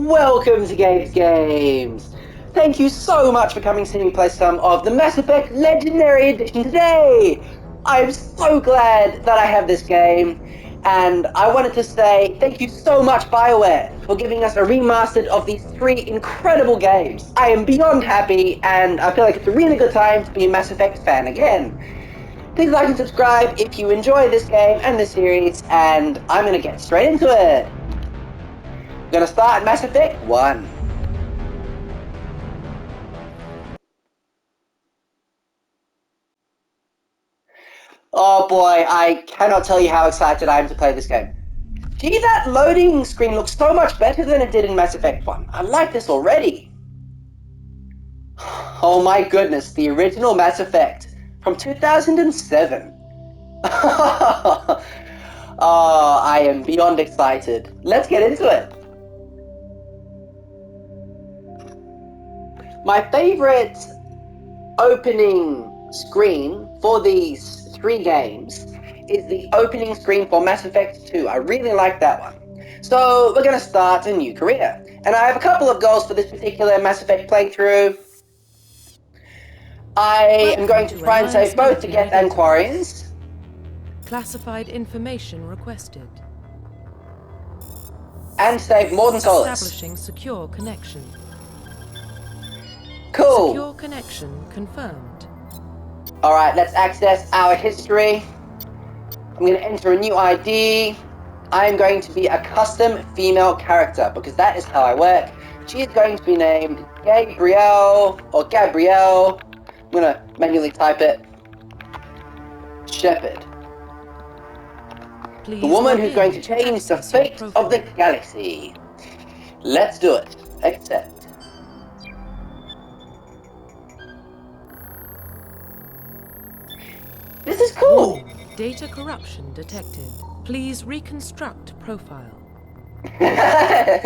welcome to Games. Thank you so much for coming to see me play some of the Mass Effect Legendary Edition today. I'm so glad that I have this game, and I wanted to say thank you so much, BioWare, for giving us a remastered of these three incredible games. I am beyond happy, and I feel like it's a really good time to be a Mass Effect fan again. Please like and subscribe if you enjoy this game and this series, and I'm going to get straight into it. I'm going to start Mass Effect 1. Oh boy, I cannot tell you how excited I am to play this game. Gee, that loading screen looks so much better than it did in Mass Effect 1. I like this already. Oh my goodness, the original Mass Effect from 2007. Oh, I am beyond excited. Let's get into it. My favorite opening screen for these three games is the opening screen for Mass Effect 2. I really like that one. So we're going to start a new career. And I have a couple of goals for this particular Mass Effect playthrough. I am going to try and save both the Geth and Quarians. Classified information requested. And save Morden Solis. Establishing secure connection. Cool. Secure connection confirmed. Alright, let's access our history. I'm going to enter a new ID. I am going to be a custom female character because that is how I work. She is going to be named Gabrielle or Gabrielle. I'm going to manually type it. Shepard. Please The woman who's going to change the fate of the galaxy. Let's do it. Accept. This is cool. Data corruption detected. Please reconstruct profile.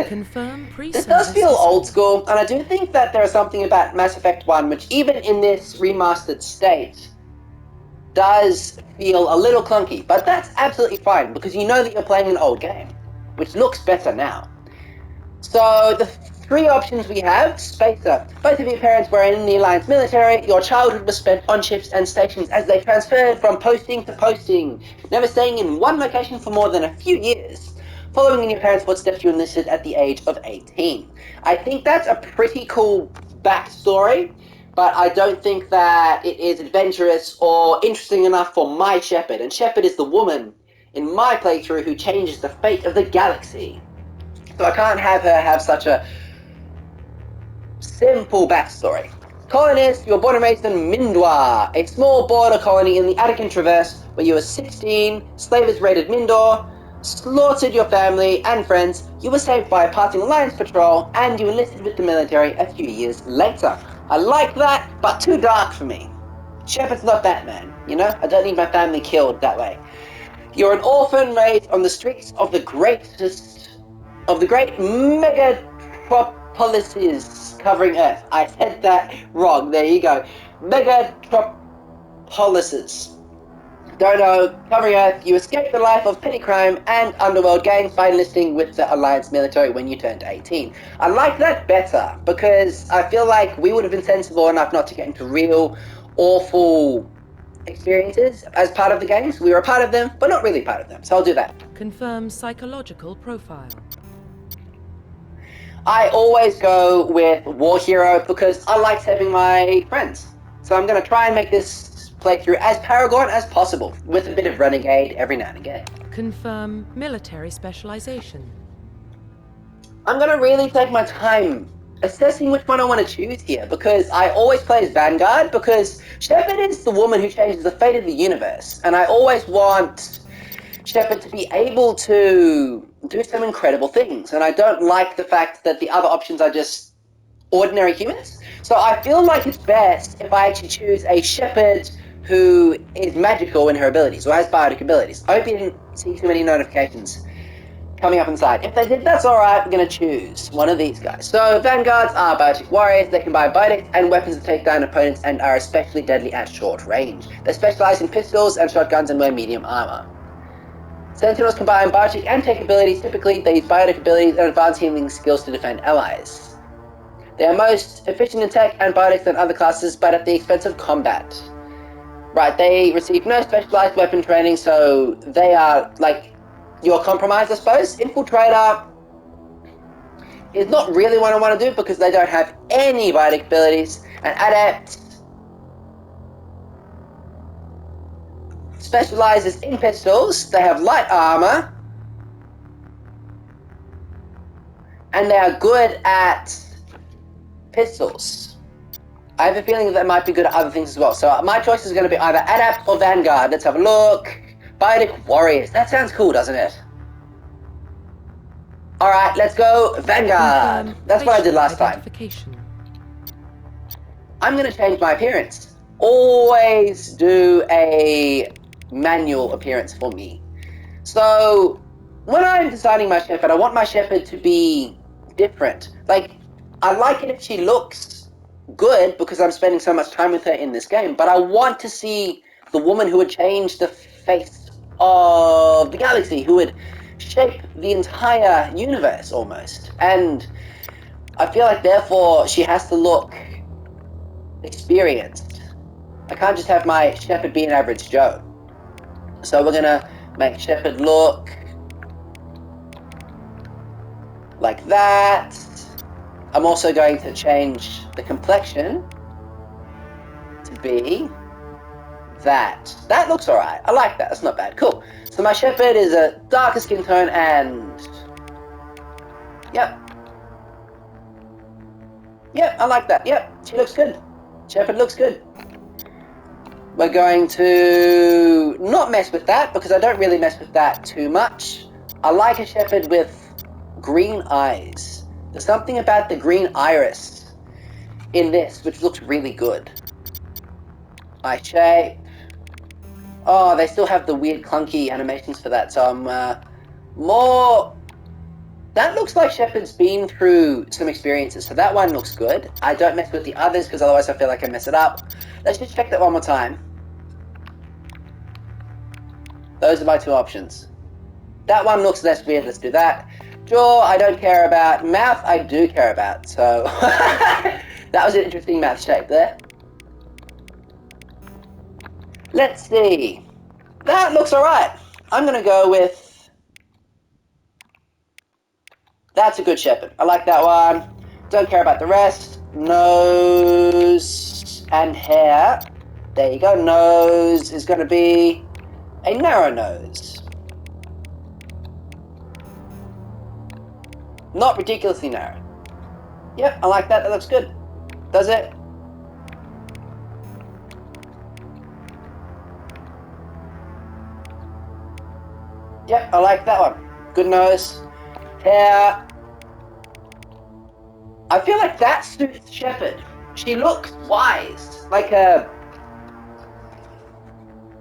Confirm pre-service. This does feel old school, and I do think that there is something about Mass Effect 1 which, even in this remastered state, does feel a little clunky, but that's absolutely fine because you know that you're playing an old game, which looks better now. So the three options we have: Spacer. Both of your parents were in the Alliance military. Your childhood was spent on ships and stations as they transferred from posting to posting, never staying in one location for more than a few years. Following in your parents' footsteps, you enlisted at the age of 18. I think that's a pretty cool backstory, but I don't think that it is adventurous or interesting enough for my Shepard. And Shepard is the woman in my playthrough who changes the fate of the galaxy. So I can't have her have such a simple backstory. Colonist, you were born and raised in Mindor, a small border colony in the Attican Traverse where you were 16, slavers raided Mindor, slaughtered your family and friends, you were saved by a passing Alliance patrol, and you enlisted with the military a few years later. I like that, but too dark for me. Shepard's not Batman, you know? I don't need my family killed that way. You're an orphan raised on the streets of the great megatropolises covering Earth. I said that wrong, there you go. Megatropolises. Don't know, covering Earth, you escaped the life of petty crime and underworld gangs by enlisting with the Alliance military when you turned 18. I like that better, because I feel like we would have been sensible enough not to get into real, awful experiences as part of the games. We were a part of them, but not really part of them, so I'll do that. Confirm psychological profile. I always go with War Hero because I like saving my friends. So I'm going to try and make this playthrough as Paragon as possible, with a bit of Renegade every now and again. Confirm military specialization. I'm going to really take my time assessing which one I want to choose here, because I always play as Vanguard, because Shepard is the woman who changes the fate of the universe, and I always want Shepard to be able to do some incredible things, and I don't like the fact that the other options are just ordinary humans. So I feel like it's best if I actually choose a Shepard who is magical in her abilities, or has biotic abilities. I hope you didn't see too many notifications coming up inside. If they did, that's alright, I'm going to choose one of these guys. So Vanguards are biotic warriors. They can buy biotics and weapons to take down opponents and are especially deadly at short range. They specialize in pistols and shotguns and wear medium armor. Sentinels combine biotic and tech abilities. Typically, they use biotic abilities and advanced healing skills to defend allies. They are most efficient in tech and biotics than other classes, but at the expense of combat. Right, they receive no specialized weapon training, so they are, like, your compromise, I suppose. Infiltrator is not really what I want to do because they don't have any biotic abilities. And Adept specializes in pistols. They have light armor. And they are good at pistols. I have a feeling that might be good at other things as well. So my choice is going to be either Adept or Vanguard. Let's have a look. Biotic Warriors. That sounds cool, doesn't it? Alright, let's go Vanguard. That's what I did last time. I'm going to change my appearance. Always do a manual appearance for me. So when I'm designing my Shepherd, I want my Shepherd to be different. Like, I like it if she looks good because I'm spending so much time with her in this game, but I want to see the woman who would change the face of the galaxy, who would shape the entire universe almost. And I feel like therefore she has to look experienced. I can't just have my Shepherd be an average Joe. So we're gonna make Shepherd look like that. I'm also going to change the complexion to be that. That looks alright. I like that. That's not bad. Cool. So my Shepherd is a darker skin tone and... Yep. Yep, I like that. Yep, she looks good. Shepherd looks good. We're going to not mess with that because I don't really mess with that too much. I like a Shepherd with green eyes. There's something about the green iris in this which looks really good. Eye shape. Oh, they still have the weird clunky animations for that, so I'm more... That looks like Shepherd's been through some experiences, so that one looks good. I don't mess with the others because otherwise I feel like I mess it up. Let's just check that one more time. Those are my two options. That one looks less weird, let's do that. Jaw, I don't care about. Mouth, I do care about. So, that was an interesting mouth shape there. Let's see. That looks alright. I'm going to go with... That's a good Shepherd. I like that one. Don't care about the rest. Nose and hair. There you go. Nose is going to be a narrow nose. Not ridiculously narrow. Yep, I like that. That looks good. Does it? Yep, I like that one. Good nose. Hair. I feel like that suits Shepherd. She looks wise. Like a...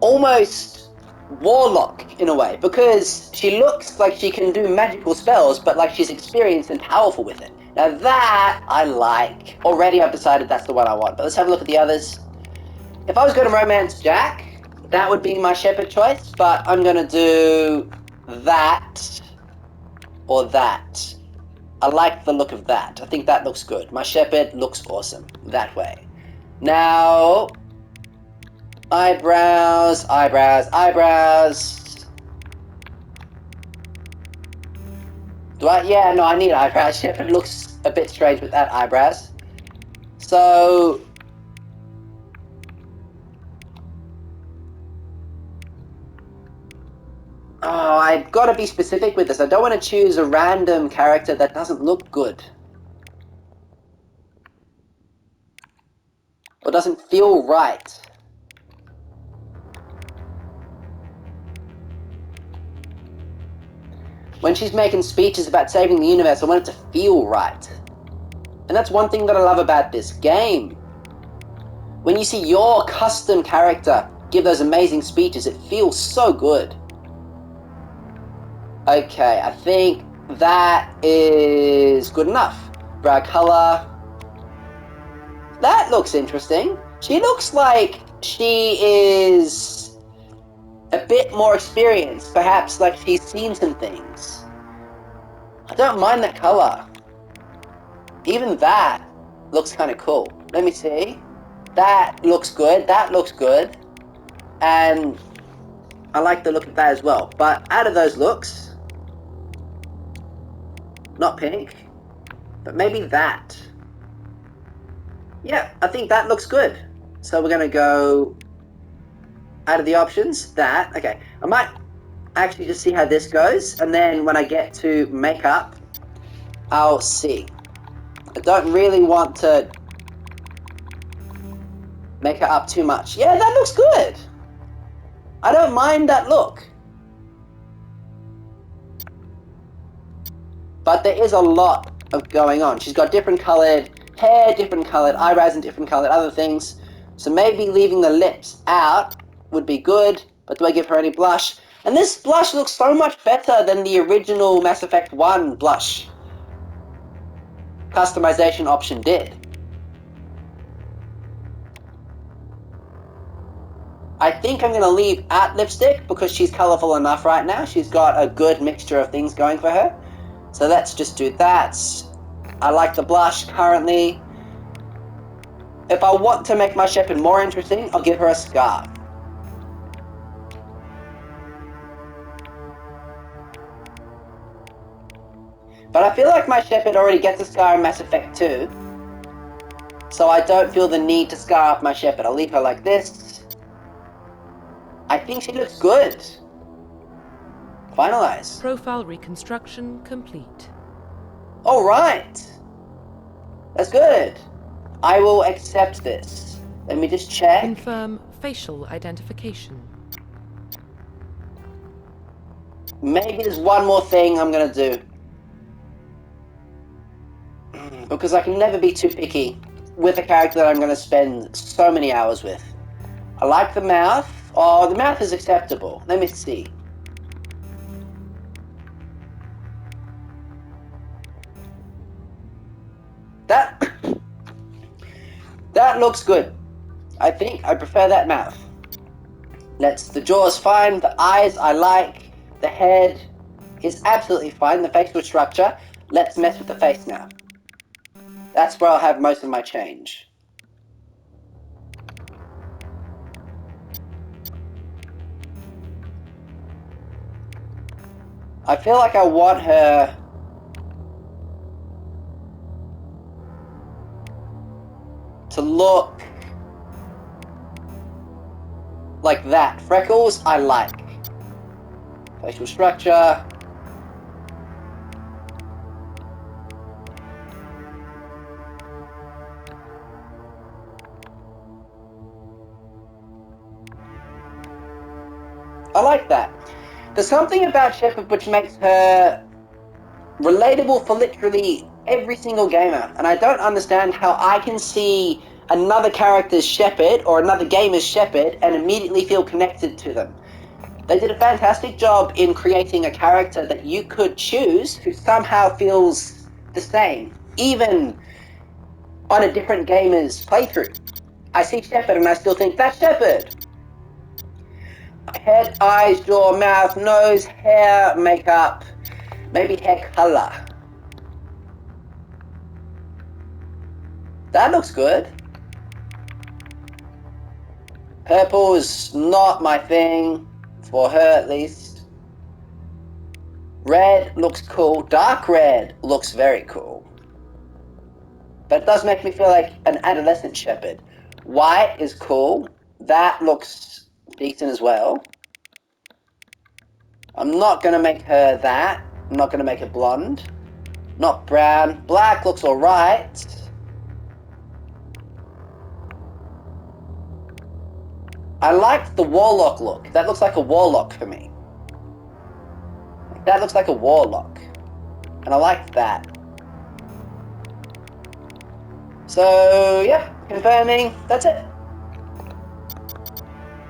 almost... warlock in a way, because she looks like she can do magical spells, but like she's experienced and powerful with it. Now that I like. Already I've decided that's the one I want, but let's have a look at the others. If I was going to romance Jack, that would be my Shepherd choice, but I'm going to do that or that. I like the look of that. I think that looks good. My Shepherd looks awesome that way. Now... eyebrows, eyebrows, eyebrows. Do I? Yeah, no, I need eyebrows. Shepherd looks a bit strange without eyebrows. So... oh, I've got to be specific with this. I don't want to choose a random character that doesn't look good. Or doesn't feel right. When she's making speeches about saving the universe, I want it to feel right. And that's one thing that I love about this game. When you see your custom character give those amazing speeches, it feels so good. Okay, I think that is good enough. Brow color. That looks interesting. She looks like she is a bit more experience. Perhaps, like, she's seen some things. I don't mind that color. Even that looks kind of cool. Let me see. That looks good. That looks good. And I like the look of that as well. But out of those looks, not pink, but maybe that. Yeah, I think that looks good. So we're going to go out of the options, that. Okay, I might actually just see how this goes. And then when I get to makeup, I'll see. I don't really want to make her up too much. Yeah, that looks good. I don't mind that look. But there is a lot of going on. She's got different coloured hair, different coloured eyebrows, and different coloured other things. So maybe leaving the lips out would be good. But do I give her any blush? And this blush looks so much better than the original Mass Effect 1 blush customization option did. I think I'm going to leave out lipstick because she's colourful enough right now. She's got a good mixture of things going for her. So let's just do that. I like the blush currently. If I want to make my Shepard more interesting, I'll give her a scar. But I feel like my Shepard already gets a scar in Mass Effect 2. So I don't feel the need to scar up my Shepard. I'll leave her like this. I think she looks good. Finalize. Profile reconstruction complete. All right. That's good. I will accept this. Let me just check. Confirm facial identification. Maybe there's one more thing I'm going to do. Because I can never be too picky with a character that I'm going to spend so many hours with. I like the mouth. Oh, the mouth is acceptable. Let me see. That looks good. I think I prefer that mouth. The jaw is fine. The eyes I like. The head is absolutely fine. The facial structure. Let's mess with the face now. That's where I'll have most of my change. I feel like I want her to look like that. Freckles, I like. Facial structure. I like that. There's something about Shepard which makes her relatable for literally every single gamer, and I don't understand how I can see another character's Shepard or another gamer's Shepard and immediately feel connected to them. They did a fantastic job in creating a character that you could choose who somehow feels the same, even on a different gamer's playthrough. I see Shepard and I still think, that's Shepard! Head, eyes, jaw, mouth, nose, hair, makeup, maybe hair color. That looks good. Purple is not my thing, for her at least. Red looks cool. Dark red looks very cool. But it does make me feel like an adolescent Shepard. White is cool. That looks decent as well. I'm not going to make her that. I'm not going to make her blonde. Not brown. Black looks alright. I like the warlock look. That looks like a warlock for me. That looks like a warlock. And I like that. So, yeah, confirming. That's it.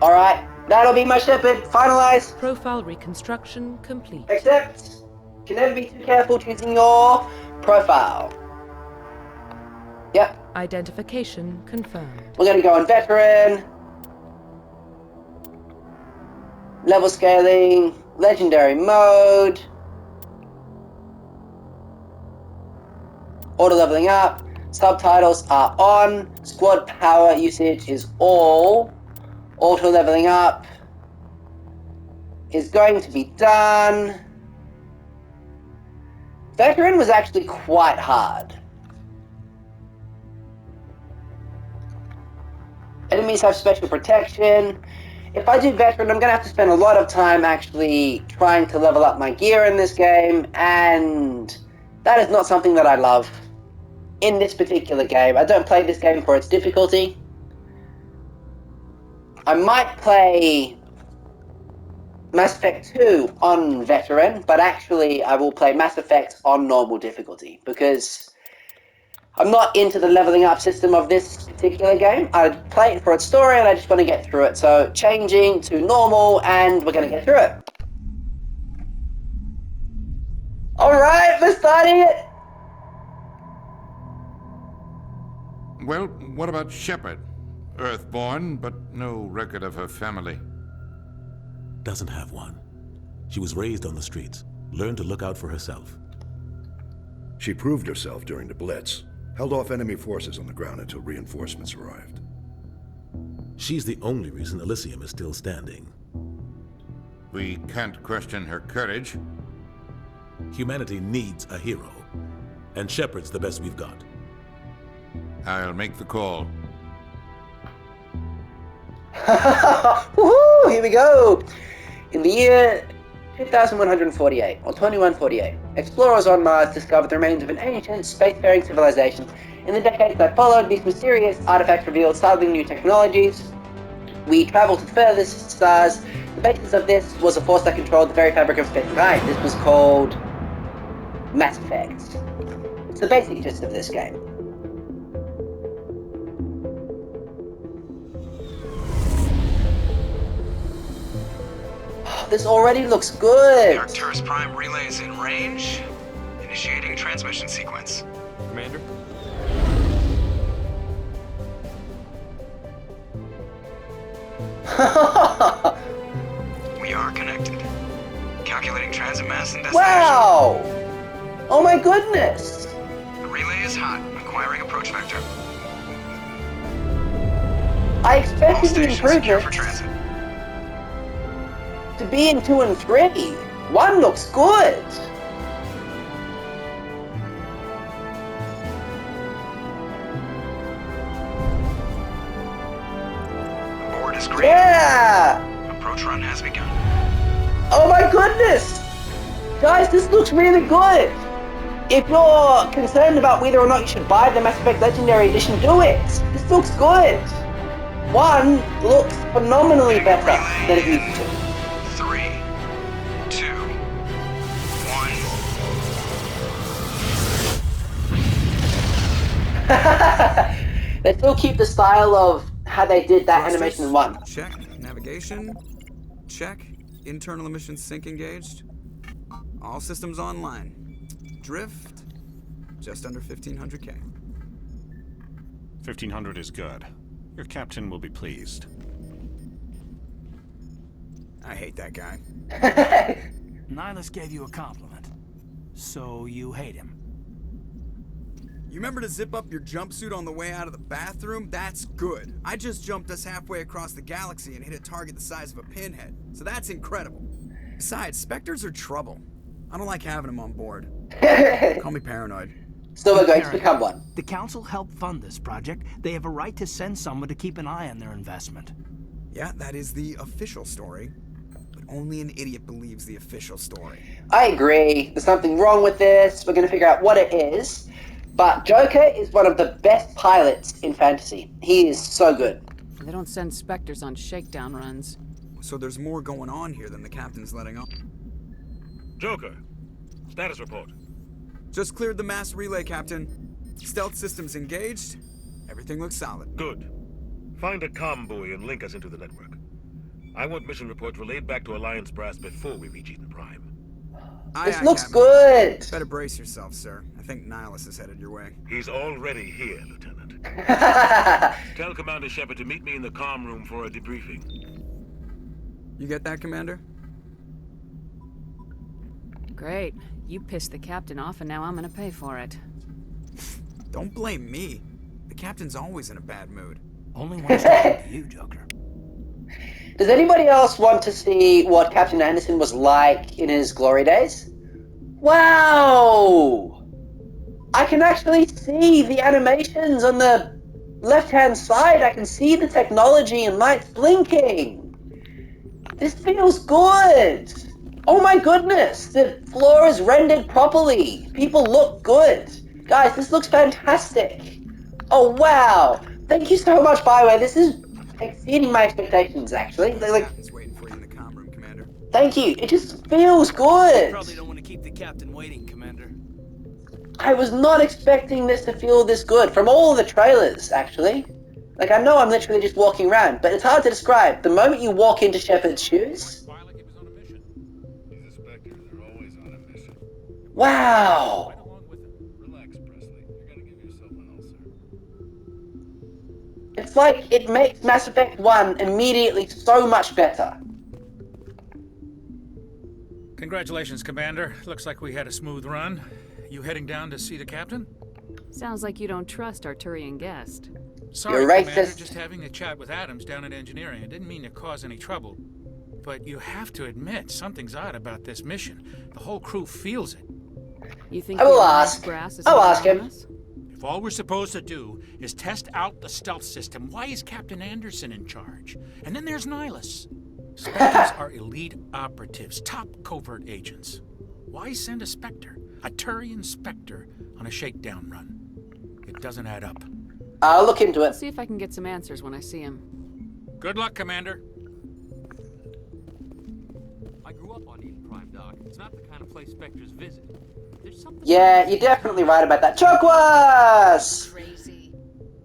Alright, that'll be my Shepard. Finalized. Profile reconstruction complete. Accept. Can never be too careful choosing your profile. Yep. We're going to go on veteran. level scaling, legendary mode, auto leveling up, subtitles are on, squad power usage is all, auto leveling up is going to be done. Veteran was actually quite hard. Enemies have special protection. If I do Veteran, I'm going to have to spend a lot of time actually trying to level up my gear in this game, and that is not something that I love in this particular game. I don't play this game for its difficulty. I might play Mass Effect 2 on Veteran, but actually I will play Mass Effect on normal difficulty, because I'm not into the leveling up system of this particular game. I play it for its story and I just want to get through it. So changing to normal and we're going to get through it. Alright, we're starting it! Well, what about Shepard? Earthborn, but no record of her family. Doesn't have one. She was raised on the streets, learned to look out for herself. She proved herself during the Blitz, held off enemy forces on the ground until reinforcements arrived. She's the only reason Elysium is still standing. We can't question her courage. Humanity needs a hero, and Shepard's the best we've got. I'll make the call. Woohoo! Here we go! In the year 2148, or 2148, explorers on Mars discovered the remains of an ancient spacefaring civilization. In the decades that followed, these mysterious artifacts revealed startling new technologies. We traveled to the furthest stars. The basis of this was a force that controlled the very fabric of space-time. This was called Mass Effect. It's the basic gist of this game. This already looks good. The Arcturus Prime relay is in range. Initiating transmission sequence. Commander? We are connected. Calculating transit mass and destination. Wow! Oh my goodness! The relay is hot. Acquiring approach vector. I All expected the stations secure for improvements transit. to be in 2 and 3. 1 looks good. Board is green. Yeah! Approach run has begun. Oh my goodness! Guys, this looks really good. If you're concerned about whether or not you should buy the Mass Effect Legendary Edition, do it. This looks good. 1 looks phenomenally better than it used to. 3, 2, 1. They still keep the style of how they did that animation in 1. Check. Navigation. Check. Internal emission sync engaged. All systems online. Drift. Just under 1500K. 1500 is good. Your captain will be pleased. I hate that guy. Nihlus gave you a compliment. So you hate him. You remember to zip up your jumpsuit on the way out of the bathroom? That's good. I just jumped us halfway across the galaxy and hit a target the size of a pinhead. So that's incredible. Besides, Spectres are trouble. I don't like having them on board. Call me paranoid. So we're going to become one. The Council helped fund this project. They have a right to send someone to keep an eye on their investment. Yeah, that is the official story. But only an idiot believes the official story. I agree. There's something wrong with this. We're going to figure out what it is. But Joker is one of the best pilots in fantasy. He is so good. They don't send Spectres on shakedown runs. So there's more going on here than the captain's letting on. Joker, status report. Just cleared the mass relay, Captain. Stealth systems engaged. Everything looks solid. Good. Find a comm buoy and link us into the network. I want mission reports relayed back to Alliance Brass before we reach Eden Prime. This looks good. Better brace yourself, sir. I think Nihlus is headed your way. He's already here, Lieutenant. Tell Commander Shepard to meet me in the comm room for a debriefing. You get that, Commander? Great. You pissed the captain off, and now I'm gonna pay for it. Don't blame me. The captain's always in a bad mood. Only when it's talking to you, Joker. Does anybody else want to see what Captain Anderson was like in his glory days? Wow! I can actually see the animations on the left-hand side. I can see the technology and lights blinking. This feels good. Oh my goodness, the floor is rendered properly. People look good. Guys, this looks fantastic. Oh wow. Thank you so much, BioWare. This is exceeding my expectations, actually. The captain's waiting for you in the comm room, Commander. Thank you. It just feels good. Probably don't want to keep the captain waiting, Commander. I was not expecting this to feel this good from all the trailers, actually. Like, I know I'm literally just walking around, but it's hard to describe. The moment you walk into Shepard's shoes... He's a Spectre. They're always on a mission. Wow! Relax, Presley. You're gonna give yourself an ulcer. It's like it makes Mass Effect 1 immediately so much better. Congratulations, Commander. Looks like we had a smooth run. You heading down to see the captain? Sounds like you don't trust our Turian guest. Sorry, You're racist. Commander, just having a chat with Adams down at engineering. I didn't mean to cause any trouble. But you have to admit, something's odd about this mission. The whole crew feels it. You think I will the ask. grass is I'll ask him. us? If all we're supposed to do is test out the stealth system, why is Captain Anderson in charge? And then there's Nihlus. Spectres are elite operatives, top covert agents. Why send a Spectre, a Turian Spectre, on a shakedown run? It doesn't add up. I'll look into it. See if I can get some answers when I see him. Good luck, Commander. I grew up on Eden Prime, Doc. It's not the kind of place Spectres visit. There's something... Yeah, you're definitely right about that. Chokwas! Crazy.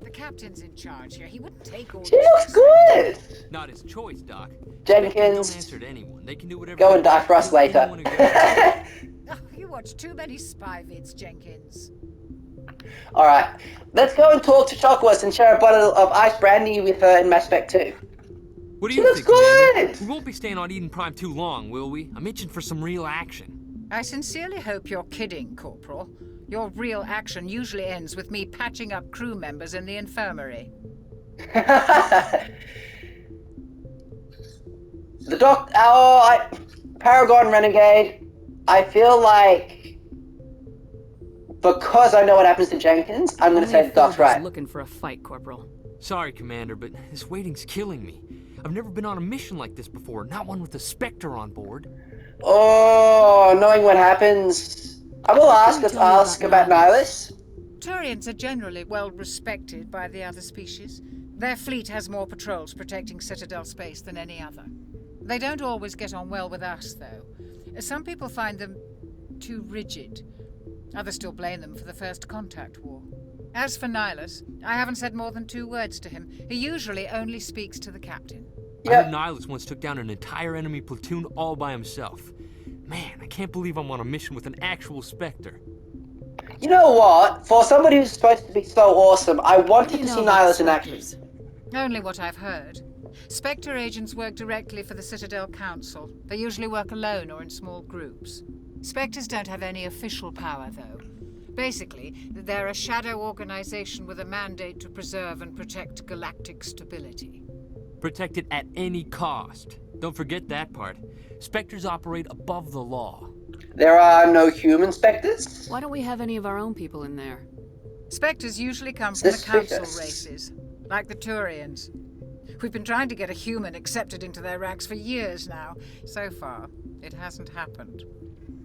The captain's in charge here. He wouldn't take orders. She looks good! Not his choice, Doc. Jenkins. Don't answer to anyone. They can do whatever Go they and die want. for us later. Anyone who goes- Oh, you watch too many spy vids, Jenkins. Alright, let's go and talk to Chokwas and share a bottle of ice brandy with her in Mass Effect 2. What do She you looks think, Commander? good! We won't be staying on Eden Prime too long, will we? I'm itching for some real action. I sincerely hope you're kidding, Corporal. Your real action usually ends with me patching up crew members in the infirmary. Paragon Renegade, I feel like, because I know what happens to Jenkins, I'm gonna say the Doc's right. Looking for a fight, Corporal. Sorry, Commander, but this waiting's killing me. I've never been on a mission like this before, not one with a Spectre on board. Oh, knowing what happens. I will ask about Nihlus. Turians are generally well respected by the other species. Their fleet has more patrols protecting Citadel space than any other. They don't always get on well with us, though. Some people find them too rigid. Others still blame them for the First Contact War. As for Nihlus, I haven't said more than 2 words to him. He usually only speaks to the captain. I heard Nihlus once took down an entire enemy platoon all by himself. Man, I can't believe I'm on a mission with an actual Spectre. You know what? For somebody who's supposed to be so awesome, I wanted to see Nihlus in action. Only what I've heard. Spectre agents work directly for the Citadel Council. They usually work alone or in small groups. Spectres don't have any official power, though. Basically, they're a shadow organization with a mandate to preserve and protect galactic stability. Protect it at any cost. Don't forget that part. Spectres operate above the law. There are no human Spectres? Why don't we have any of our own people in there? Spectres usually come from the Council races, like the Turians. We've been trying to get a human accepted into their ranks for years now. So far, it hasn't happened.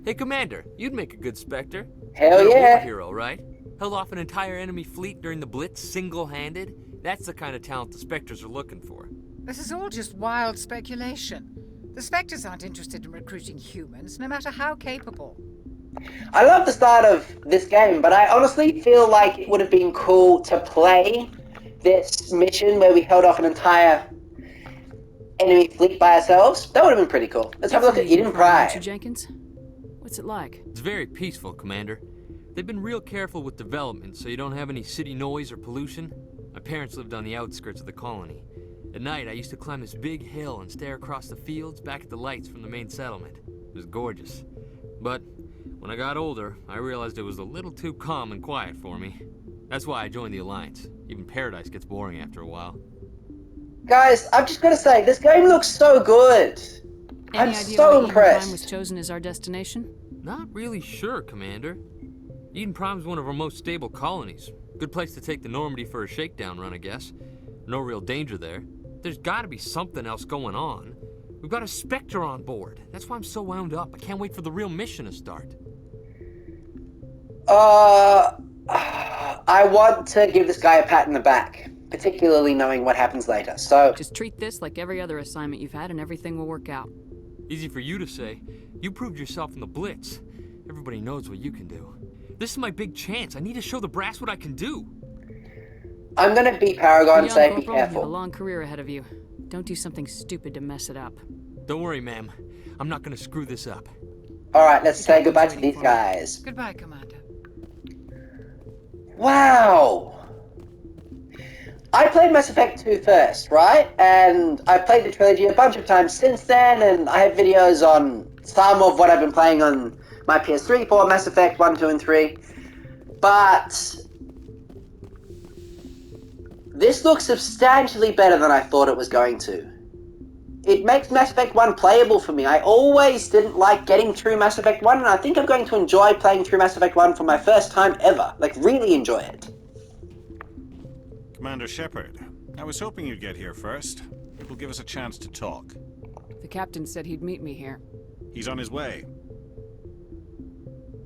Hey, Commander, you'd make a good Spectre. Hell You're yeah. a war hero, right? Held off an entire enemy fleet during the Blitz single-handed. That's the kind of talent the Spectres are looking for. This is all just wild speculation. The Spectres aren't interested in recruiting humans, no matter how capable. I love the start of this game, but I honestly feel like it would have been cool to play this mission where we held off an entire enemy fleet by ourselves. That would have been pretty cool. Let's have a look at Eden Prime. Jenkins? What's it like? It's very peaceful, Commander. They've been real careful with development, so you don't have any city noise or pollution. My parents lived on the outskirts of the colony. At night, I used to climb this big hill and stare across the fields back at the lights from the main settlement. It was gorgeous. But when I got older, I realized it was a little too calm and quiet for me. That's why I joined the Alliance. Even Paradise gets boring after a while. Guys, I'm just gonna say, this game looks so good. I'm so impressed. Prime was chosen as our destination? Not really sure, Commander. Eden Prime's one of our most stable colonies. Good place to take the Normandy for a shakedown run, I guess. No real danger there. There's gotta be something else going on. We've got a Spectre on board. That's why I'm so wound up. I can't wait for the real mission to start. I want to give this guy a pat in the back, particularly knowing what happens later, so... Just treat this like every other assignment you've had and everything will work out. Easy for you to say. You proved yourself in the Blitz. Everybody knows what you can do. This is my big chance. I need to show the brass what I can do. I'm gonna be Paragon, Young say be Corporal, you have careful. a long career ahead of you. Don't do something stupid to mess it up. Don't worry, ma'am. I'm not gonna screw this up. Alright, let's say goodbye to these guys. Goodbye, Commander. Wow! I played Mass Effect 2 first, right? And I've played the trilogy a bunch of times since then, and I have videos on some of what I've been playing on my PS3 for Mass Effect 1, 2, and 3. But this looks substantially better than I thought it was going to. It makes Mass Effect 1 playable for me. I always didn't like getting through Mass Effect 1, and I think I'm going to enjoy playing through Mass Effect 1 for my first time ever. Like, really enjoy it. Commander Shepard, I was hoping you'd get here first. It will give us a chance to talk. The captain said he'd meet me here. He's on his way.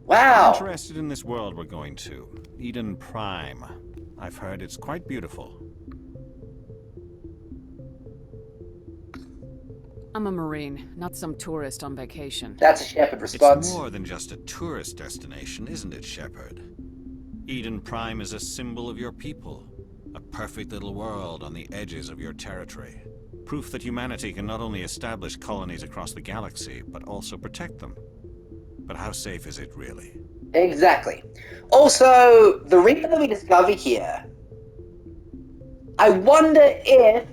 Wow! I'm interested in this world we're going to. Eden Prime. I've heard it's quite beautiful. I'm a Marine, not some tourist on vacation. That's a Shepard response. It's more than just a tourist destination, isn't it, Shepard? Eden Prime is a symbol of your people. A perfect little world on the edges of your territory. Proof that humanity can not only establish colonies across the galaxy, but also protect them. But how safe is it really? Exactly. Also, the Reaper that we discover here, I wonder if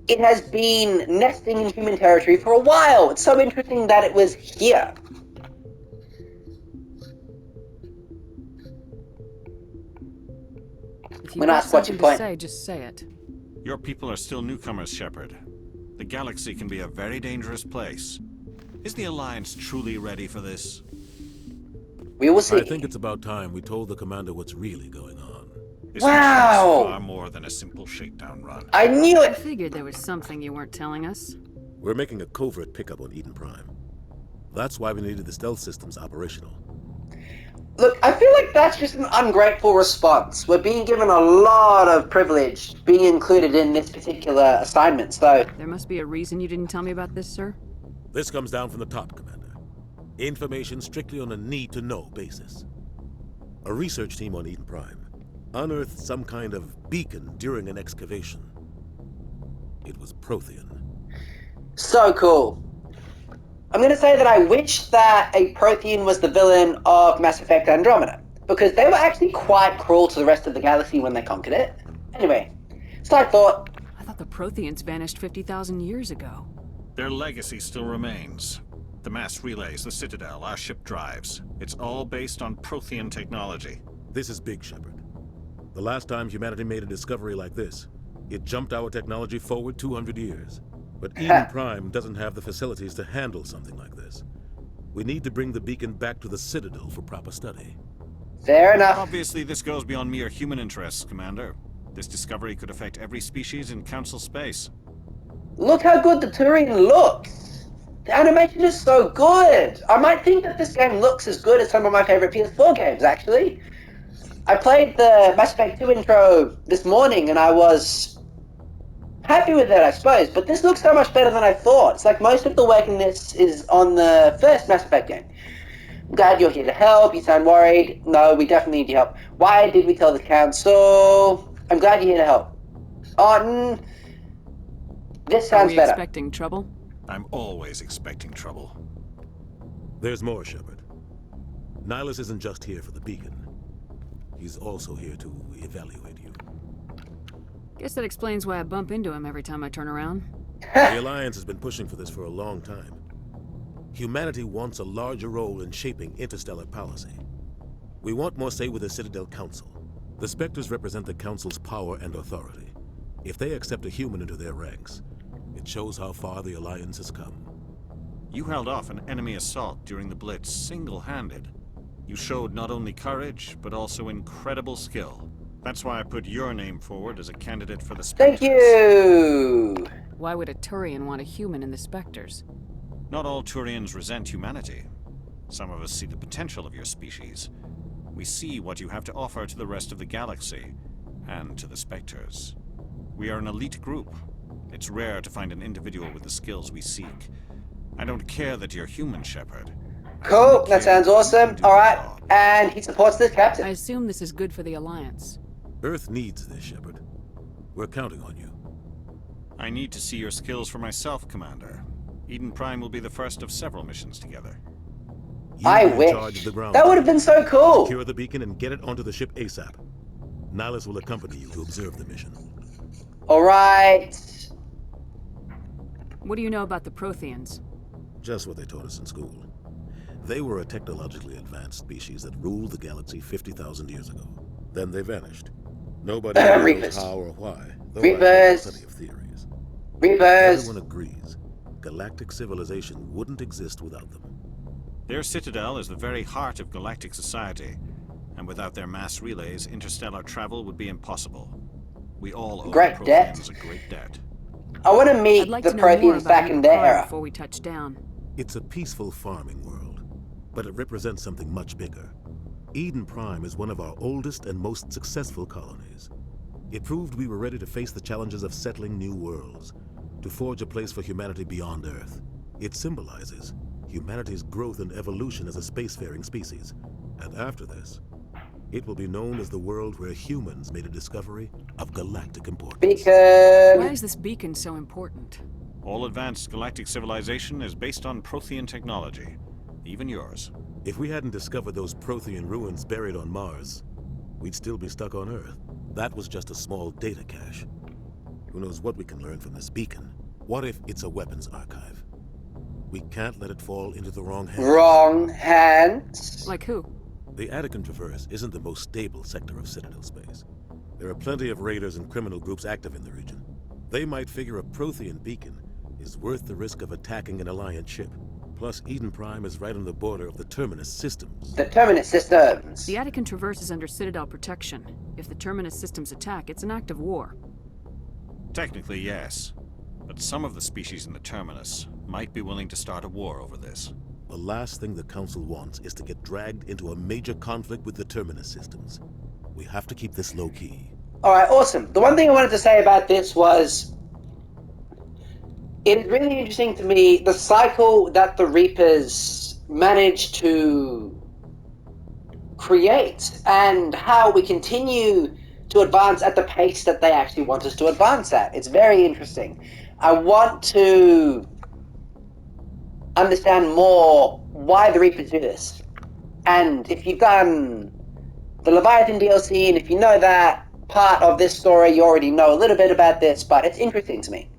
it has been nesting in human territory for a while. It's so interesting that it was here. If you've got something to say, just say it. Your people are still newcomers, Shepard. The galaxy can be a very dangerous place. Is the Alliance truly ready for this? We will see. I think it's about time we told the commander what's really going on. This Wow! mission's far more than a simple shakedown run. I knew I it! figured there was something you weren't telling us. We're making a covert pickup on Eden Prime. That's why we needed the stealth systems operational. Look, I feel like that's just an ungrateful response. We're being given a lot of privilege being included in this particular assignment, so... There must be a reason you didn't tell me about this, sir? This comes down from the top, Commander. Information strictly on a need-to-know basis. A research team on Eden Prime unearthed some kind of beacon during an excavation. It was Prothean. So cool. I'm going to say that I wish that a Prothean was the villain of Mass Effect Andromeda, because they were actually quite cruel to the rest of the galaxy when they conquered it. Anyway, side thought. I thought the Protheans vanished 50,000 years ago. Their legacy still remains. The mass relays, the Citadel, our ship drives. It's all based on Prothean technology. This is big, Shepard. The last time humanity made a discovery like this, it jumped our technology forward 200 years. But Eden Prime doesn't have the facilities to handle something like this. We need to bring the beacon back to the Citadel for proper study. Fair enough. Obviously, this goes beyond mere human interests, Commander. This discovery could affect every species in Council space. Look how good the Turian looks. The animation is so good. I might think that this game looks as good as some of my favorite PS4 games, actually. I played the Mass Effect 2 intro this morning, and I was happy with it, I suppose, but this looks so much better than I thought. It's like most of the work in this is on the first Mass Effect game. I'm glad you're here to help. You sound worried. No, we definitely need your help. Why did we tell the Council? I'm glad you're here to help. Oh, this sounds Are we better. Expecting trouble? I'm always expecting trouble. There's more, Shepard. Nihlus isn't just here for the beacon. He's also here to evaluate you. Guess that explains why I bump into him every time I turn around. The Alliance has been pushing for this for a long time. Humanity wants a larger role in shaping interstellar policy. We want more say with the Citadel Council. The Spectres represent the Council's power and authority. If they accept a human into their ranks, it shows how far the Alliance has come. You held off an enemy assault during the Blitz single-handed. You showed not only courage, but also incredible skill. That's why I put your name forward as a candidate for the Spectres. Thank you! Why would a Turian want a human in the Spectres? Not all Turians resent humanity. Some of us see the potential of your species. We see what you have to offer to the rest of the galaxy, and to the Spectres. We are an elite group. It's rare to find an individual with the skills we seek. I don't care that you're human, Shepard. Cool, that sounds awesome. Alright, and he supports this captain. I assume this is good for the Alliance. Earth needs this, Shepard. We're counting on you. I need to see your skills for myself, Commander. Eden Prime will be the first of several missions together. I wish. That would have been so cool. Secure the beacon and get it onto the ship ASAP. Nihlus will accompany you to observe the mission. Alright. What do you know about the Protheans? Just what they taught us in school. They were a technologically advanced species that ruled the galaxy 50,000 years ago. Then they vanished. Nobody knows how or why. Reapers. Plenty of theories. Reapers. Everyone agrees. Galactic civilization wouldn't exist without them. Their citadel is the very heart of galactic society, and without their mass relays, interstellar travel would be impossible. We all owe the Protheans a great debt. I want to meet the Protheans back in their era. Before we touch down. It's a peaceful farming world, but it represents something much bigger. Eden Prime is one of our oldest and most successful colonies. It proved we were ready to face the challenges of settling new worlds, to forge a place for humanity beyond Earth. It symbolizes humanity's growth and evolution as a spacefaring species. And after this, it will be known as the world where humans made a discovery of galactic importance. Beacon! Why is this beacon so important? All advanced galactic civilization is based on Prothean technology, even yours. If we hadn't discovered those Prothean ruins buried on Mars, we'd still be stuck on Earth. That was just a small data cache. Who knows what we can learn from this beacon? What if it's a weapons archive? We can't let it fall into the wrong hands. Wrong hands? Like who? The Attican Traverse isn't the most stable sector of Citadel space. There are plenty of raiders and criminal groups active in the region. They might figure a Prothean beacon is worth the risk of attacking an Alliance ship. Plus, Eden Prime is right on the border of the Terminus systems. The Terminus systems. The Attican Traverse is under Citadel protection. If the Terminus systems attack, it's an act of war. Technically, yes. But some of the species in the Terminus might be willing to start a war over this. The last thing the Council wants is to get dragged into a major conflict with the Terminus systems. We have to keep this low-key. Alright, awesome. The one thing I wanted to say about this was, it's really interesting to me, the cycle that the Reapers managed to create, and how we continue to advance at the pace that they actually want us to advance at. It's very interesting. I want to understand more why the Reapers do this. And if you've done the Leviathan DLC, and if you know that part of this story, you already know a little bit about this, but it's interesting to me.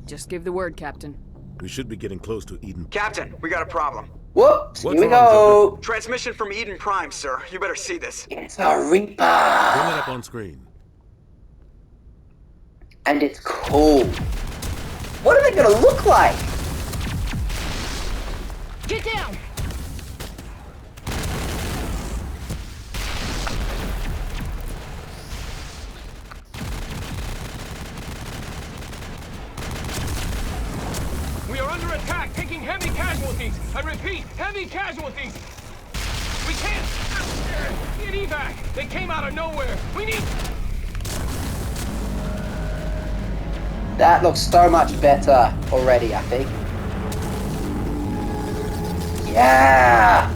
Just give the word, Captain. We should be getting close to Eden. Captain, we got a problem. Whoops, here we go. Transmission from Eden Prime, sir. You better see this. It's a Reaper. Bring it up on screen. And it's cool. What are they gonna look like? Get down! We are under attack, taking heavy casualties. I repeat, heavy casualties. We can't get evac. They came out of nowhere. We need... That looks so much better already, I think. Yeah!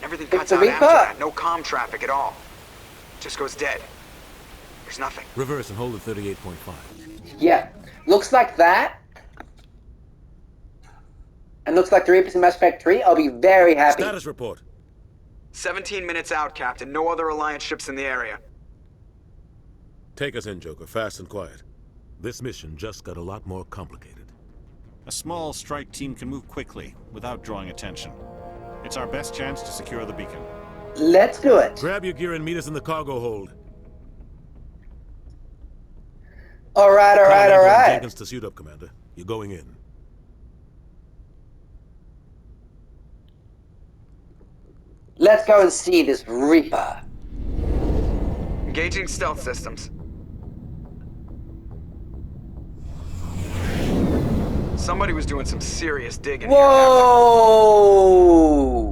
Everything cuts out after that. No comm traffic at all. Just goes dead. There's nothing. Reverse and hold at 38.5. Yeah. Looks like that. And looks like the Reapers in Mass Effect 3. I'll be very happy. Status report. 17 minutes out, Captain. No other Alliance ships in the area. Take us in, Joker, fast and quiet. This mission just got a lot more complicated. A small strike team can move quickly, without drawing attention. It's our best chance to secure the beacon. Let's do it. Grab your gear and meet us in the cargo hold. All right. Jenkins to suit up, Commander. You're going in. Let's go and see this Reaper. Engaging stealth systems. Somebody was doing some serious digging here, Whoa!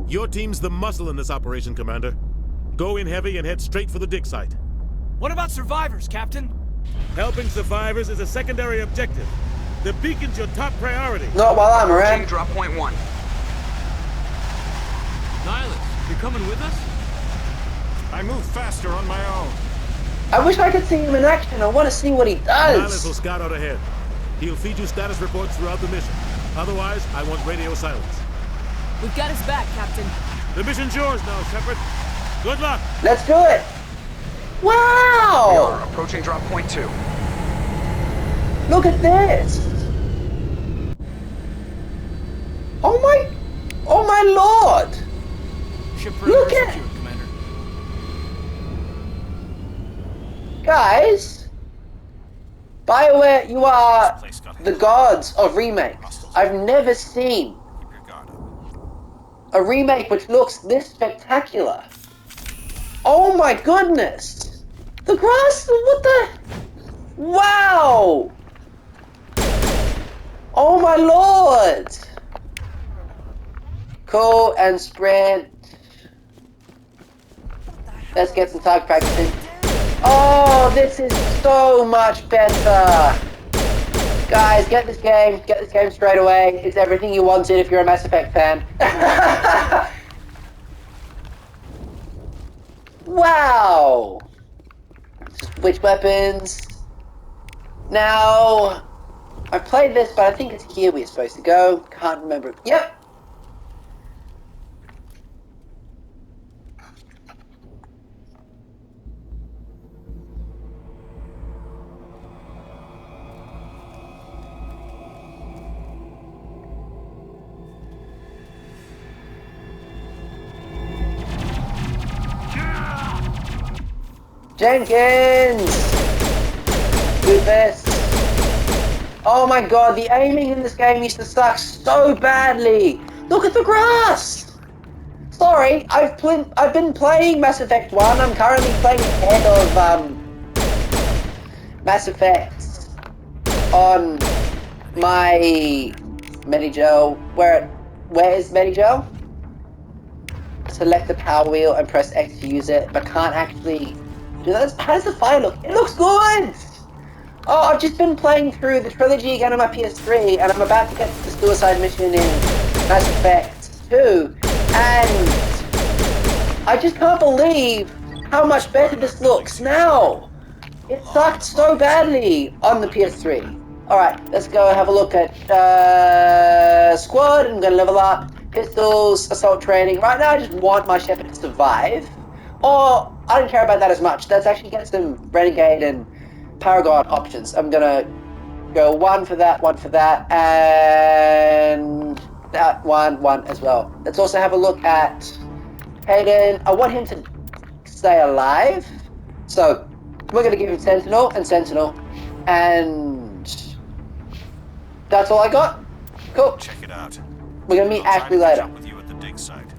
Your team's the muscle in this operation, Commander. Go in heavy and head straight for the dig site. What about survivors, Captain? Helping survivors is a secondary objective. The beacon's your top priority. Not while I'm around. Drop point 1. Nihlus, you coming with us? I move faster on my own. I wish I could see him in action. I want to see what he does. Nihlus will scout out ahead. He'll feed you status reports throughout the mission. Otherwise, I want radio silence. We've got his back, Captain. The mission's yours now, Shepard. Good luck. Let's do it. Wow! We are approaching drop point 2. Look at this. Oh my lord. Look at it. Commander. Guys, BioWare, you are the gods of remakes. I've never seen a remake which looks this spectacular. Oh my goodness! The grass, what the? Wow! Oh my lord! Cool, and sprint. Let's get some target practicing. Oh, this is so much better! Guys, get this game straight away. It's everything you wanted if you're a Mass Effect fan. Wow! Switch weapons. Now, I've played this, but I think it's here we're supposed to go. Can't remember. Yep. Jenkins! Do this. Oh my god, the aiming in this game used to suck so badly. Look at the grass! Sorry, I've been playing Mass Effect 1. I'm currently playing ahead of Mass Effect on my Medigel. Where is Medigel? Select the power wheel and press X to use it, but can't actually do that. How does the fire look? It looks good! Oh, I've just been playing through the trilogy again on my PS3, and I'm about to get to the suicide mission in Mass Effect 2, and I just can't believe how much better this looks now! It sucked so badly on the PS3. Alright, let's go have a look at squad. I'm gonna level up. Pistols, assault training. Right now I just want my Shepard to survive. Or, I don't care about that as much. Let's actually get some Renegade and Paragon options. I'm gonna go one for that, and that one as well. Let's also have a look at Hayden. I want him to stay alive. So, we're gonna give him Sentinel, and that's all I got. Cool. Check it out. We're gonna meet Ashley later. With you at the dig site.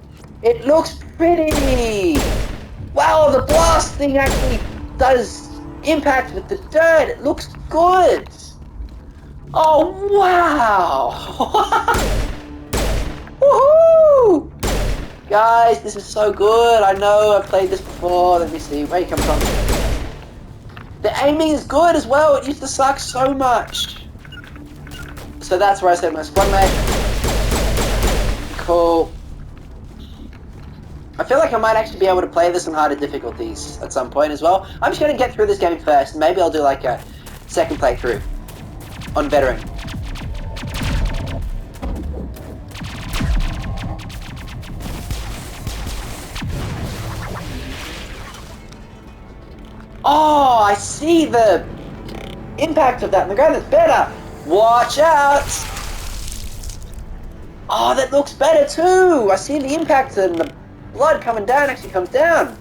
It looks pretty! Wow, the blast thing actually does impact with the dirt. It looks good. Oh, wow! Woohoo! Guys, this is so good. I know I've played this before. Let me see. Where are you coming from? The aiming is good as well. It used to suck so much. So that's where I set my squad mate. Cool. I feel like I might actually be able to play this on harder difficulties at some point as well. I'm just going to get through this game first, and maybe I'll do like a second playthrough on veteran. Oh, I see the impact of that on the ground. That's better. Watch out. Oh, that looks better too. I see the impact and the blood coming down actually comes down.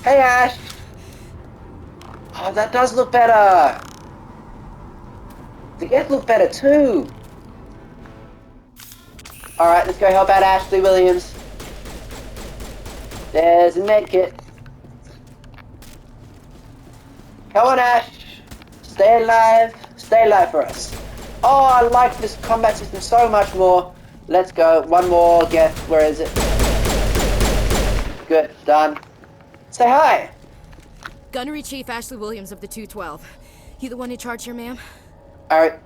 Hey, Ash. Oh, that does look better. The Geth look better too. Alright, let's go help out Ashley Williams. There's a med kit. Come on, Ash. Stay alive. Stay alive for us. Oh, I like this combat system so much more. Let's go. One more Geth. Where is it? Good. Done. Say hi. Gunnery Chief Ashley Williams of the 212. You the one in charge here, ma'am? Alright.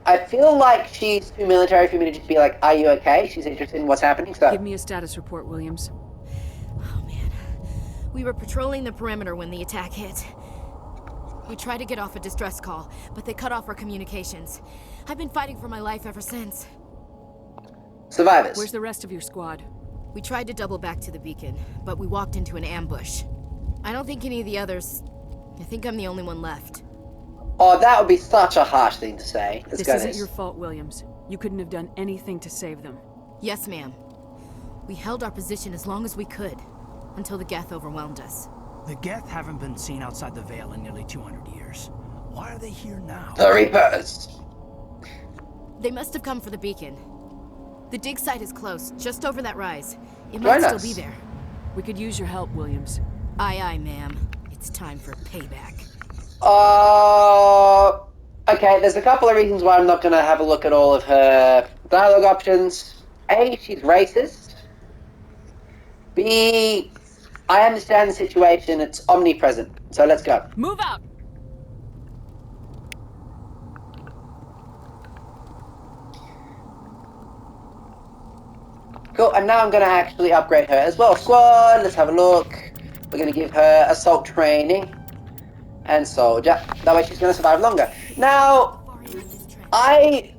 I feel like she's too military for me to just be like, are you okay? She's interested in what's happening, so... Give me a status report, Williams. Oh, man. We were patrolling the perimeter when the attack hit. We tried to get off a distress call, but they cut off our communications. I've been fighting for my life ever since. Survivors. Where's the rest of your squad? We tried to double back to the beacon, but we walked into an ambush. I don't think any of the others... I think I'm the only one left. Oh, that would be such a harsh thing to say. This isn't your fault, Williams. You couldn't have done anything to save them. Yes, ma'am. We held our position as long as we could, until the Geth overwhelmed us. The Geth haven't been seen outside the Veil in nearly 200 years. Why are they here now? The Reapers! They must have come for the beacon. The dig site is close, just over that rise. It might still be there. We could use your help, Williams. Aye, aye, ma'am. It's time for payback. Okay, there's a couple of reasons why I'm not going to have a look at all of her dialogue options. A, she's racist. B, I understand the situation, it's omnipresent. So let's go. Move out! Cool, and now I'm going to actually upgrade her as well. Squad, let's have a look. We're going to give her assault training. And soldier. That way she's going to survive longer. Now, I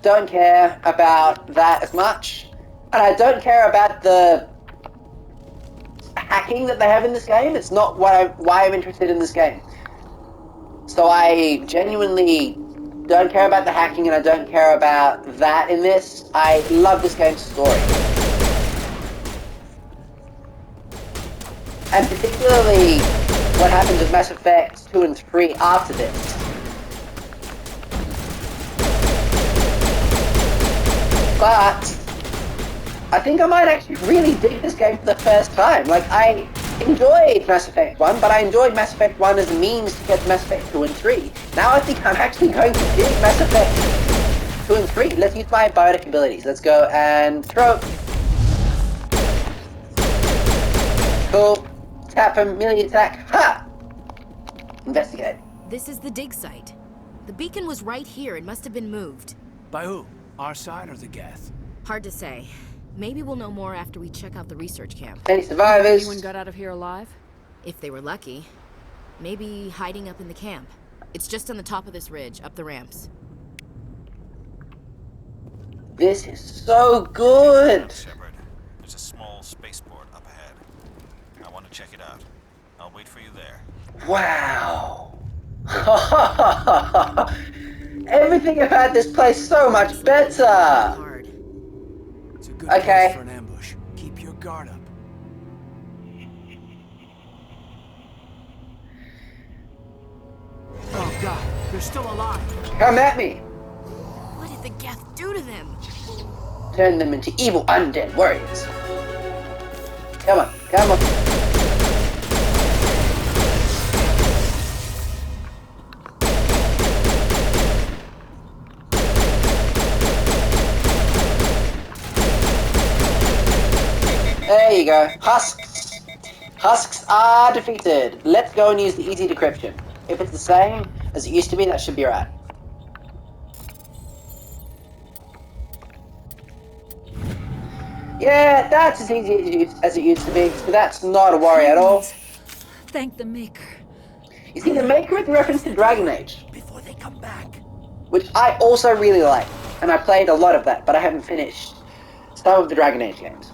don't care about that as much. And I don't care about the hacking that they have in this game. It's not why I'm interested in this game. So I genuinely don't care about the hacking and I don't care about that in this. I love this game's story. And particularly what happens with Mass Effect 2 and 3 after this. But I think I might actually really dig this game for the first time. Like, I enjoyed Mass Effect 1, but I enjoyed Mass Effect 1 as a means to get to Mass Effect 2 and 3. Now I think I'm actually going to dig Mass Effect 2 and 3. Let's use my biotic abilities. Let's go and throw. Cool. Tap him, melee attack. Ha! Investigate. This is the dig site. The beacon was right here. It must have been moved. By who? Our side or the Geth? Hard to say. Maybe we'll know more after we check out the research camp. Any survivors? Anyone got out of here alive? If they were lucky. Maybe hiding up in the camp. It's just on the top of this ridge, up the ramps. This is so good! Shepard, there's a small spaceport up ahead. I want to check it out. I'll wait for you there. Wow! Everything about this place so much better! It's a good okay. place for an ambush. Keep your guard up. Oh god, they're still alive. Come at me! What did the Geth do to them? Turn them into evil undead warriors. Come on, come on. There you go. Husks. Husks are defeated. Let's go and use the easy decryption. If it's the same as it used to be, that should be right. Yeah, that's as easy as it used to be, so that's not a worry at all. Thank the Maker. You see, the Maker is a reference to Dragon Age. Before they come back. Which I also really like, and I played a lot of that, but I haven't finished some of the Dragon Age games.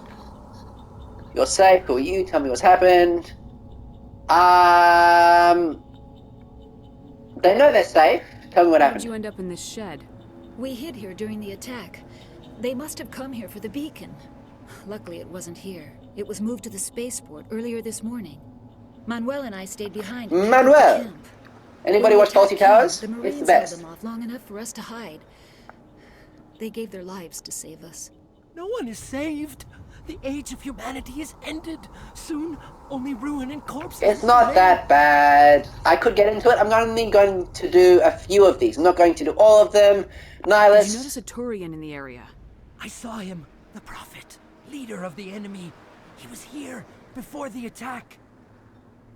You're safe, who are you? Tell me what's happened. They know they're safe. Tell me what How happened. did you end up in this shed? We hid here during the attack. They must have come here for the beacon. Luckily, it wasn't here. It was moved to the spaceport earlier this morning. Manuel and I stayed behind. Manuel! Anybody watch Faulty Towers? The It's Marines the best. held them off long enough for us to hide. They gave their lives to save us. No one is saved. The age of humanity is ended. Soon, only ruin and corpses. It's not that bad. I could get into it. I'm only going to do a few of these. I'm not going to do all of them. Nihlus. Did you notice a Turian in the area? I saw him. The Prophet. Leader of the enemy. He was here before the attack.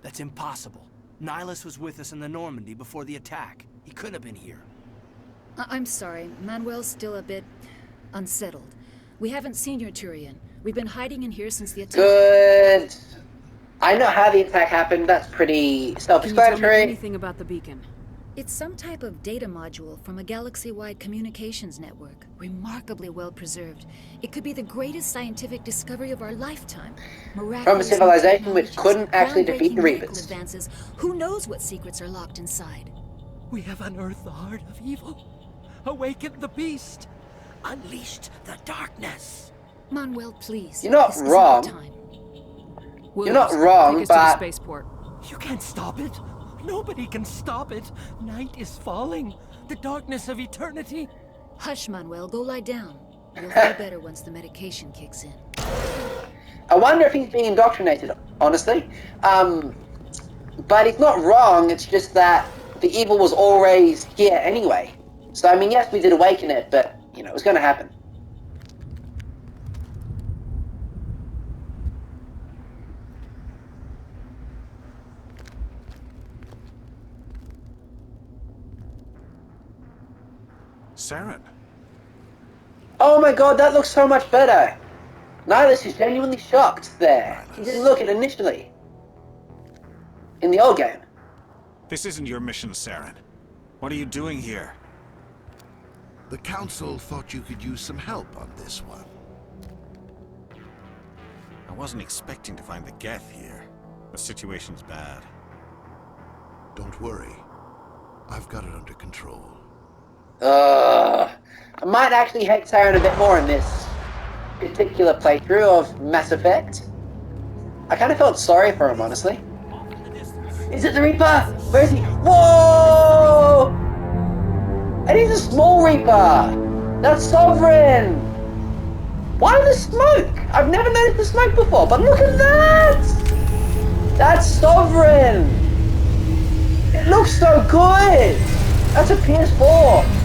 That's impossible. Nihlus was with us in the Normandy before the attack. He couldn't have been here. I'm sorry. Manuel's still a bit unsettled. We haven't seen your Turian. We've been hiding in here since the attack. Good. I know how the attack happened. That's pretty self-explanatory. Can you tell me anything about the beacon? It's some type of data module from a galaxy-wide communications network. Remarkably well preserved. It could be the greatest scientific discovery of our lifetime. From a civilization which couldn't actually defeat the Reapers. Advances. Who knows what secrets are locked inside? We have unearthed the heart of evil. Awakened the beast. Unleashed the darkness. Manuel, please. You're not wrong. You're not wrong, but... spaceport. You can't stop it. Nobody can stop it. Night is falling. The darkness of eternity. Hush, Manuel. Go lie down. You'll feel better once the medication kicks in. I wonder if he's being indoctrinated, honestly. But he's not wrong. It's just that the evil was always here anyway. So, I mean, yes, we did awaken it, but, you know, it was going to happen. Saren. Oh my god, that looks so much better. Nihlus is genuinely shocked there. He didn't look it initially. In the old game. This isn't your mission, Saren. What are you doing here? The Council thought you could use some help on this one. I wasn't expecting to find the Geth here. The situation's bad. Don't worry. I've got it under control. I might actually hate Saren a bit more in this particular playthrough of Mass Effect. I kind of felt sorry for him, honestly. Is it the Reaper? Where is he? Whoa! And he's a small Reaper! That's Sovereign! Why the smoke? I've never noticed the smoke before, but look at that! That's Sovereign! It looks so good! That's a PS4!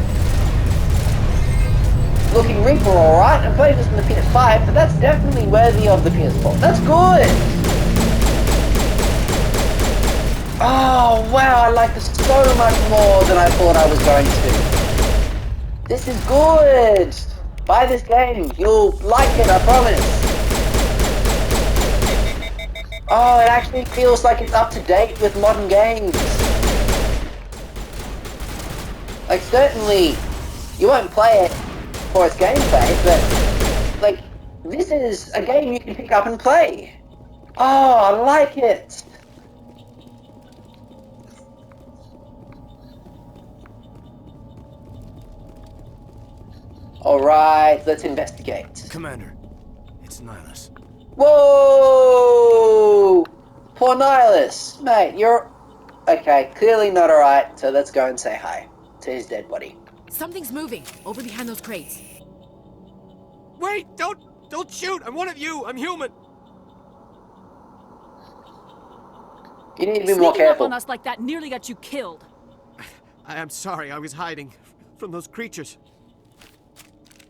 Looking Reaper, alright. I'm playing this on the PS5, but that's definitely worthy of the PS4. That's good! Oh, wow, I like this so much more than I thought I was going to. This is good! Buy this game. You'll like it, I promise. Oh, it actually feels like it's up to date with modern games. Like, certainly, you won't play it for its gameplay, but, like, this is a game you can pick up and play. Oh, I like it. Alright, let's investigate. Commander, it's Nihlus. Whoa! Poor Nihlus. Mate, you're... Okay, clearly not alright, so let's go and say hi to his dead body. Something's moving over behind those crates. Wait! Don't shoot! I'm one of you! I'm human! You need to be more Sneaking up careful. on us like that nearly got you killed. I'm sorry, I was hiding from those creatures.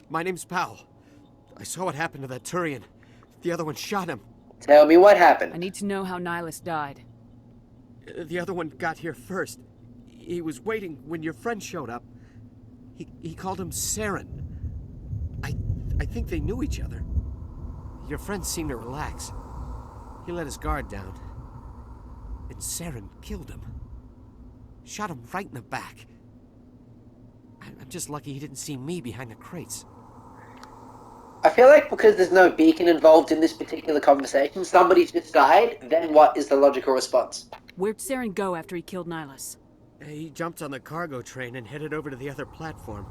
My name's Powell. I saw what happened to that Turian. The other one shot him. Tell me what happened. I need to know how Nihlus died. The other one got here first. He was waiting when your friend showed up. He called him Saren. I think they knew each other. Your friend seemed to relax. He let his guard down. And Saren killed him. Shot him right in the back. I'm just lucky he didn't see me behind the crates. I feel like because there's no beacon involved in this particular conversation, somebody's just died, then what is the logical response? Where'd Saren go after he killed Nihlus? He jumped on the cargo train and headed over to the other platform.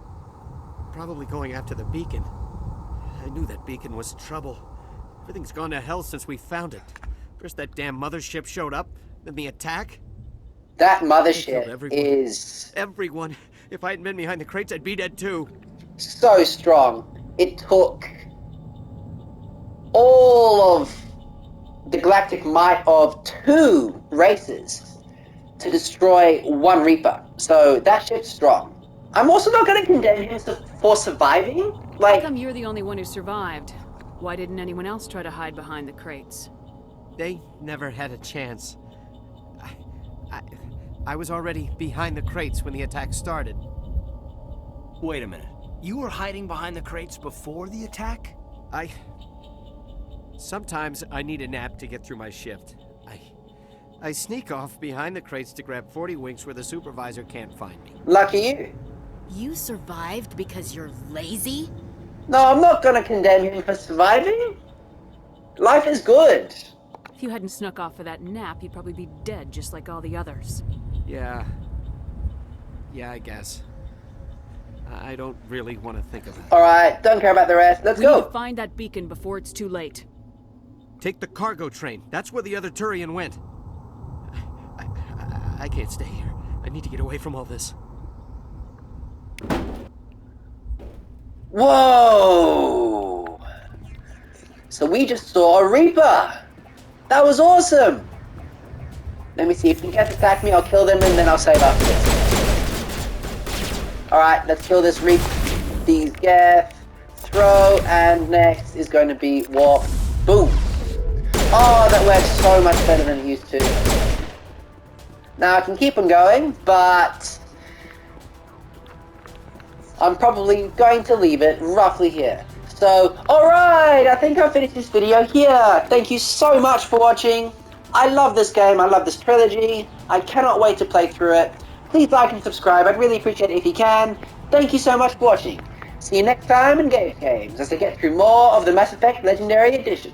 Probably going after the beacon. I knew that beacon was trouble. Everything's gone to hell since we found it. First that damn mothership showed up, then the attack. That mothership is... Everyone. If I hadn't been behind the crates, I'd be dead too. So strong. It took all of the galactic might of 2 races to destroy 1 Reaper. So that ship's strong. I'm also not going to condemn him for surviving. How come you're the only one who survived? Why didn't anyone else try to hide behind the crates? They never had a chance. I was already behind the crates when the attack started. Wait a minute. You were hiding behind the crates before the attack? Sometimes I need a nap to get through my shift. I sneak off behind the crates to grab 40 winks where the supervisor can't find me. Lucky you. You survived because you're lazy? No, I'm not gonna condemn him for surviving. Life is good. If you hadn't snuck off for that nap, you'd probably be dead just like all the others. Yeah, I guess. I don't really want to think about it. Alright, don't care about the rest. Let's We go. need to find that beacon before it's too late. Take the cargo train. That's where the other Turian went. I can't stay here. I need to get away from all this. Whoa! So we just saw a Reaper! That was awesome! Let me see, if you guys attack me, I'll kill them and then I'll save after this. Alright, let's kill this Reaper. These Geth. Throw, and next is going to be warp. Boom! Oh, that works so much better than it used to. Now I can keep on going, but I'm probably going to leave it roughly here. So, alright, I think I'll finish this video here. Thank you so much for watching. I love this game, I love this trilogy. I cannot wait to play through it. Please like and subscribe, I'd really appreciate it if you can. Thank you so much for watching. See you next time in Games as I get through more of the Mass Effect Legendary Edition.